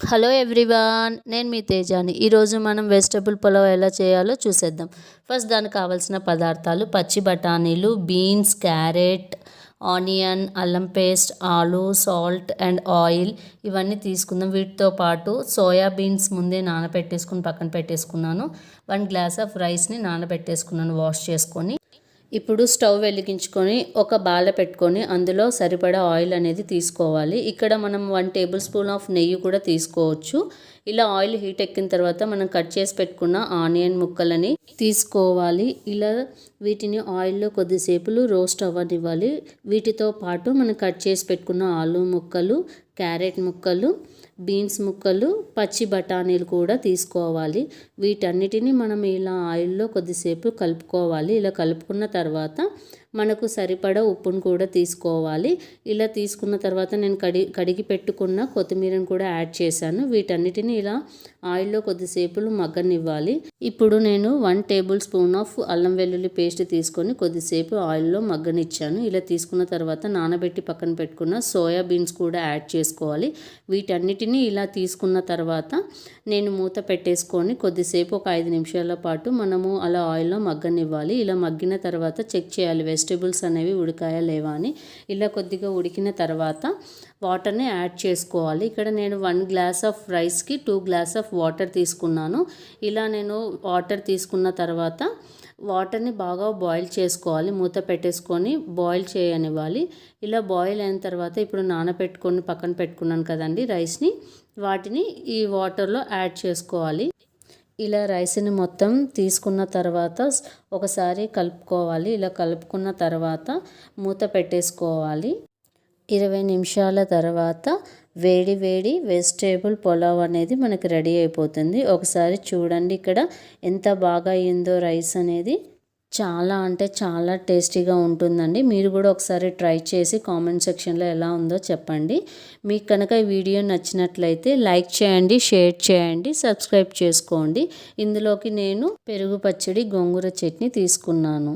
Hello everyone, నేను మీ తేజాని. ఈరోజు మనం వెజిటబుల్ పులావ్ ఎలా చేయాలో చూసేద్దాం. ఫస్ట్ దానికి కావాల్సిన పదార్థాలు: పచ్చి బఠానీలు, బీన్స్, క్యారెట్, ఆనియన్, అల్లం పేస్ట్, ఆలు, సాల్ట్ అండ్ ఆయిల్ ఇవన్నీ తీసుకుందాం. వీటితో పాటు సోయా బీన్స్ ముందే నానబెట్టేసుకుని పక్కన పెట్టేసుకున్నాను. 1 గ్లాస్ ఆఫ్ రైస్ని నానబెట్టేసుకున్నాను వాష్ చేసుకొని. ఇప్పుడు స్టవ్ వెలిగించుకొని ఒక బాల పెట్టుకొని అందులో సరిపడా ఆయిల్ అనేది తీసుకోవాలి. ఇక్కడ మనం 1 టేబుల్ స్పూన్ ఆఫ్ నెయ్యి కూడా తీసుకోవచ్చు. ఇలా ఆయిల్ హీట్ ఎక్కిన తర్వాత మనం కట్ చేసి పెట్టుకున్న ఆనియన్ ముక్కలని తీసుకోవాలి. ఇలా వీటిని ఆయిల్లో కొద్దిసేపు రోస్ట్ అవ్వనివ్వాలి. వీటితో పాటు మనం కట్ చేసి పెట్టుకున్న ఆలు ముక్కలు, క్యారెట్ ముక్కలు, బీన్స్ ముక్కలు, పచ్చి బఠానీలు కూడా తీసుకోవాలి. వీటన్నిటిని మనం ఇలా ఆయిల్లో కొద్దిసేపు కలుపుకోవాలి. ఇలా కలుపుకున్న తర్వాత మనకు సరిపడా ఉప్పును కూడా తీసుకోవాలి. ఇలా తీసుకున్న తర్వాత నేను కడిగి పెట్టుకున్న కొత్తిమీరను కూడా యాడ్ చేశాను. వీటన్నిటిని ఇలా ఆయిల్లో కొద్దిసేపు మగ్గనివ్వాలి. ఇప్పుడు నేను 1 టేబుల్ స్పూన్ ఆఫ్ అల్లం వెల్లుల్లి పేస్ట్ తీసుకొని కొద్దిసేపు ఆయిల్లో మగ్గనిచ్చాను. ఇలా తీసుకున్న తర్వాత నానబెట్టి పక్కన పెట్టుకున్న సోయా బీన్స్ కూడా యాడ్ చేసుకోవాలి. వీటన్నిటిని ఇలా తీసుకున్న తర్వాత నేను మూత పెట్టేసుకొని కొద్దిసేపు ఒక 5 నిమిషాల పాటు మనము అలా ఆయిల్లో మగ్గనివ్వాలి. ఇలా మగ్గిన తర్వాత చెక్ చేయాలి వెజిటేబుల్స్ అనేవి ఉడికాయా లేవా అని. ఇలా కొద్దిగా ఉడికిన తర్వాత వాటర్ని యాడ్ చేసుకోవాలి. ఇక్కడ నేను 1 గ్లాస్ ఆఫ్ రైస్కి 2 గ్లాస్ ఆఫ్ వాటర్ తీసుకున్నాను. ఇలా నేను వాటర్ తీసుకున్న తర్వాత వాటర్ని బాగా బాయిల్ చేసుకోవాలి. మూత పెట్టేసుకొని బాయిల్ చేయనివ్వాలి. ఇలా బాయిల్ అయిన తర్వాత ఇప్పుడు నానబెట్టుకొని పక్కన పెట్టుకున్నాను కదండి రైస్ని, వాటిని ఈ వాటర్లో యాడ్ చేసుకోవాలి. ఇలా రైస్ని మొత్తం తీసుకున్న తర్వాత ఒకసారి కలుపుకోవాలి. ఇలా కలుపుకున్న తర్వాత మూత పెట్టేసుకోవాలి. 20 నిమిషాల తర్వాత వేడి వేడి వెజిటేబుల్ పులావ్ అనేది మనకి రెడీ అయిపోతుంది. ఒకసారి చూడండి ఇక్కడ ఎంత బాగా అయిందో రైస్ అనేది. చాలా అంటే చాలా టేస్టీగా ఉంటుందండి. మీరు కూడా ఒకసారి ట్రై చేసి కామెంట్ సెక్షన్లో ఎలా ఉందో చెప్పండి. మీకు కనుక ఈ వీడియో నచ్చినట్లయితే లైక్ చేయండి, షేర్ చేయండి, సబ్స్క్రైబ్ చేసుకోండి. ఇందులోకి నేను పెరుగు పచ్చడి, గోంగూర చట్నీ తీసుకున్నాను.